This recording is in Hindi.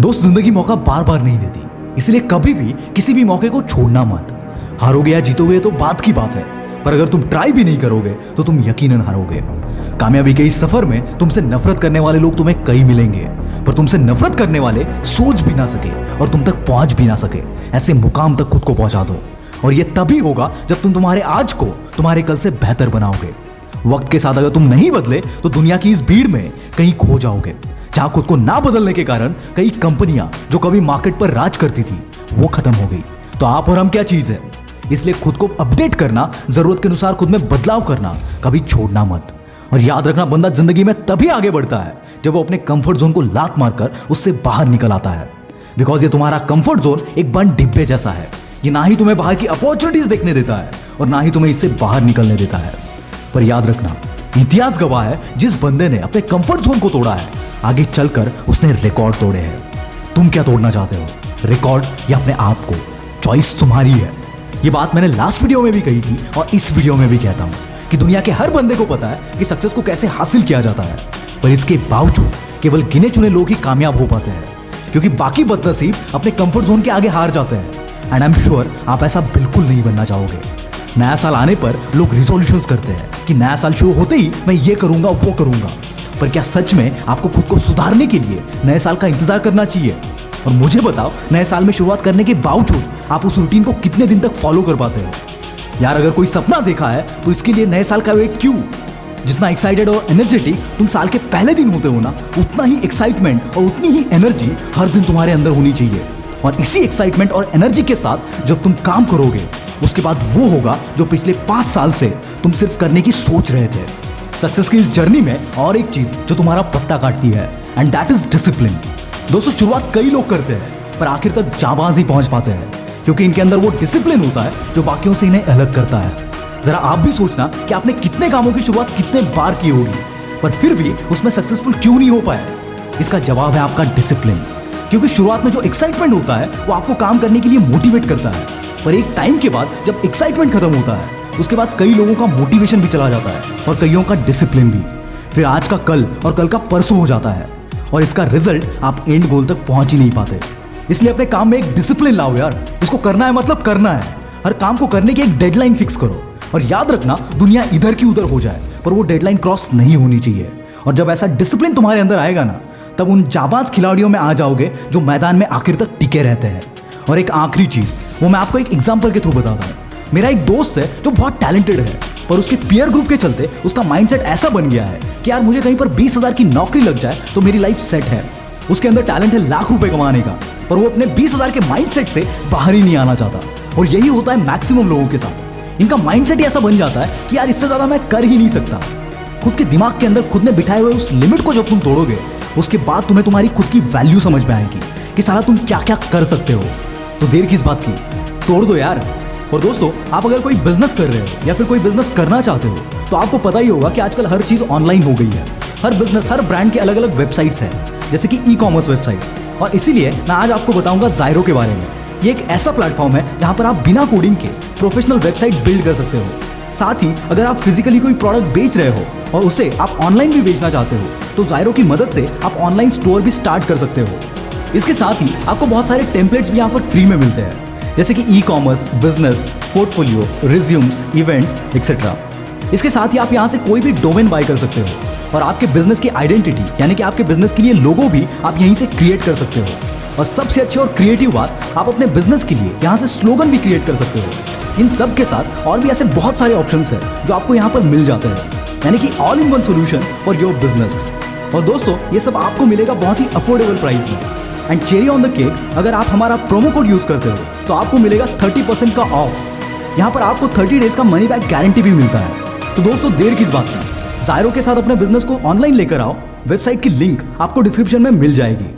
दोस्त, जिंदगी मौका बार बार नहीं देती, इसलिए कभी भी किसी भी मौके को छोड़ना मत। हारोगे या जीतोगे तो बात की बात है, पर अगर तुम ट्राई भी नहीं करोगे तो तुम यकीनन हारोगे। कामयाबी के इस सफर में तुमसे नफरत करने वाले लोग तुम्हें कई मिलेंगे, पर तुमसे नफरत करने वाले सोच भी ना सके और तुम तक पहुंच भी ना सके ऐसे मुकाम तक खुद को पहुंचा दो। और यह तभी होगा जब तुम तुम्हारे आज को तुम्हारे कल से बेहतर बनाओगे। वक्त के साथ अगर तुम नहीं बदले तो दुनिया की इस भीड़ में कहीं खो जाओगे, जहां खुद को ना बदलने के कारण कई कंपनियां जो कभी मार्केट पर राज करती थी वो खत्म हो गई। तो आप और हम क्या चीज है? इसलिए खुद को अपडेट करना, जरूरत के अनुसार खुद में बदलाव करना कभी छोड़ना मत। और याद रखना, बंदा जिंदगी में तभी आगे बढ़ता है जब वो अपने कंफर्ट जोन को लात मारकर उससे बाहर निकल आता है। बिकॉज ये तुम्हारा कंफर्ट जोन एक बंद डिब्बे जैसा है। ये ना ही तुम्हें बाहर की अपॉर्चुनिटीज देखने देता है और ना ही तुम्हें इससे बाहर निकलने देता है। पर याद रखना, इतिहास गवाह है, जिस बंदे ने अपने कंफर्ट जोन को तोड़ा है आगे चलकर उसने रिकॉर्ड तोड़े हैं। तुम क्या तोड़ना चाहते हो, रिकॉर्ड या अपने आप को? चॉइस तुम्हारी है। ये बात मैंने लास्ट वीडियो में भी कही थी और इस वीडियो में भी कहता हूं कि दुनिया के हर बंदे को पता है कि सक्सेस को कैसे हासिल किया जाता है, पर इसके बावजूद केवल गिने चुने लोग ही कामयाब हो पाते हैं, क्योंकि बाकी बदनसीब अपने कंफर्ट जोन के आगे हार जाते हैं। एंड आई एम श्योर आप ऐसा बिल्कुल नहीं बनना चाहोगे। नया साल आने पर लोग रिजोल्यूशंस करते हैं कि नया साल शुरू होते ही मैं ये करूंगा वो करूंगा, पर क्या सच में आपको खुद को सुधारने के लिए नए साल का इंतजार करना चाहिए? और मुझे बताओ, नए साल में शुरुआत करने के बावजूद आप उस रूटीन को कितने दिन तक फॉलो कर पाते हो? यार, अगर कोई सपना देखा है तो इसके लिए नए साल का वेट क्यों? जितना एक्साइटेड और एनर्जेटिक तुम साल के पहले दिन होते हो ना, उतना ही एक्साइटमेंट और उतनी ही एनर्जी हर दिन तुम्हारे अंदर होनी चाहिए। और इसी एक्साइटमेंट और एनर्जी के साथ जब तुम काम करोगे, उसके बाद वो होगा जो पिछले 5 साल से तुम सिर्फ करने की सोच रहे थे। सक्सेस की इस जर्नी में और एक चीज जो तुम्हारा पत्ता काटती है, एंड दैट इज डिसिप्लिन। दोस्तों, शुरुआत कई लोग करते हैं पर आखिर तक जाबाज ही पहुंच पाते हैं, क्योंकि इनके अंदर वो डिसिप्लिन होता है जो बाकियों से इन्हें अलग करता है। जरा आप भी सोचना कि आपने कितने कामों की शुरुआत कितने बार की होगी, पर फिर भी उसमें सक्सेसफुल क्यों नहीं हो पाए? इसका जवाब है आपका डिसिप्लिन। क्योंकि शुरुआत में जो एक्साइटमेंट होता है वो आपको काम करने के लिए मोटिवेट करता है, पर एक टाइम के बाद जब एक्साइटमेंट खत्म होता है उसके बाद कई लोगों का मोटिवेशन भी चला जाता है और कईयों का डिसिप्लिन भी। फिर आज का कल और कल का परसों हो जाता है और इसका रिजल्ट आप एंड गोल तक पहुंच ही नहीं पाते। इसलिए अपने काम में एक डिसिप्लिन लाओ यार। इसको करना है मतलब करना है। हर काम को करने की एक डेडलाइन फिक्स करो और याद रखना, दुनिया इधर की उधर हो जाए पर वो डेडलाइन क्रॉस नहीं होनी चाहिए। और जब ऐसा डिसिप्लिन तुम्हारे अंदर आएगा ना, तब उन जाबाज खिलाड़ियों में आ जाओगे जो मैदान में आखिर तक टिके रहते हैं। और एक आखिरी चीज, वो मैं आपको एक एग्जांपल के थ्रू बताता हूँ। मेरा एक दोस्त है जो बहुत टैलेंटेड है, पर उसके पीयर ग्रुप के चलते उसका माइंडसेट ऐसा बन गया है कि यार मुझे कहीं पर 20,000 की नौकरी लग जाए तो मेरी लाइफ सेट है। उसके अंदर टैलेंट है लाख रुपए कमाने का, पर वो अपने 20,000 के माइंडसेट से बाहर ही नहीं आना चाहता। और यही होता है मैक्सिमम लोगों के साथ। इनका माइंडसेट ही ऐसा बन जाता है कि यार इससे ज्यादा मैं कर ही नहीं सकता। खुद के दिमाग के अंदर खुद ने बिठाए हुए उस लिमिट को जब तुम तोड़ोगे, उसके बाद तुम्हें तुम्हारी खुद की वैल्यू समझ में आएगी कि साला तुम क्या क्या कर सकते हो। तो देर किस बात की, तोड़ दो यार। और दोस्तों, आप अगर कोई बिजनेस कर रहे हो या फिर कोई बिजनेस करना चाहते हो तो आपको पता ही होगा कि आजकल हर चीज ऑनलाइन हो गई है। हर बिजनेस, हर ब्रांड के अलग अलग वेबसाइट्स हैं, जैसे कि ई-कॉमर्स वेबसाइट। और इसीलिए मैं आज आपको बताऊंगा ज़ायरो के बारे में। ये एक ऐसा प्लेटफॉर्म है जहां पर आप बिना कोडिंग के प्रोफेशनल वेबसाइट बिल्ड कर सकते हो। साथ ही अगर आप फिजिकली कोई प्रोडक्ट बेच रहे हो और उसे आप ऑनलाइन भी बेचना चाहते हो तो ज़ायरो की मदद से आप ऑनलाइन स्टोर भी स्टार्ट कर सकते हो। इसके साथ ही आपको बहुत सारे टेम्पलेट्स भी यहाँ पर फ्री में मिलते हैं, जैसे कि e-commerce, business, portfolio, resumes, events etcetera. इसके साथ ही आप यहाँ से कोई भी डोमेन बाय कर सकते हो और आपके बिजनेस की आइडेंटिटी, यानी कि आपके बिजनेस के लिए लोगो भी आप यहीं से क्रिएट कर सकते हो। और सबसे अच्छी और क्रिएटिव बात, आप अपने बिजनेस के लिए यहाँ से स्लोगन भी क्रिएट कर सकते हो। इन सब के साथ और भी ऐसे बहुत सारे ऑप्शंस हैं जो आपको यहाँ पर मिल जाते हैं, यानी कि all in one solution for your business. और दोस्तों, ये सब आपको मिलेगा बहुत ही अफोर्डेबल प्राइस में। And cherry on the cake, अगर आप हमारा प्रोमो कोड यूज करते हो तो आपको मिलेगा 30% का ऑफ। यहाँ पर आपको 30 डेज का मनी बैक गारंटी भी मिलता है। तो दोस्तों, देर किस बात की, ज़ायरो के साथ अपने बिजनेस को ऑनलाइन लेकर आओ। वेबसाइट की लिंक आपको डिस्क्रिप्शन में मिल जाएगी।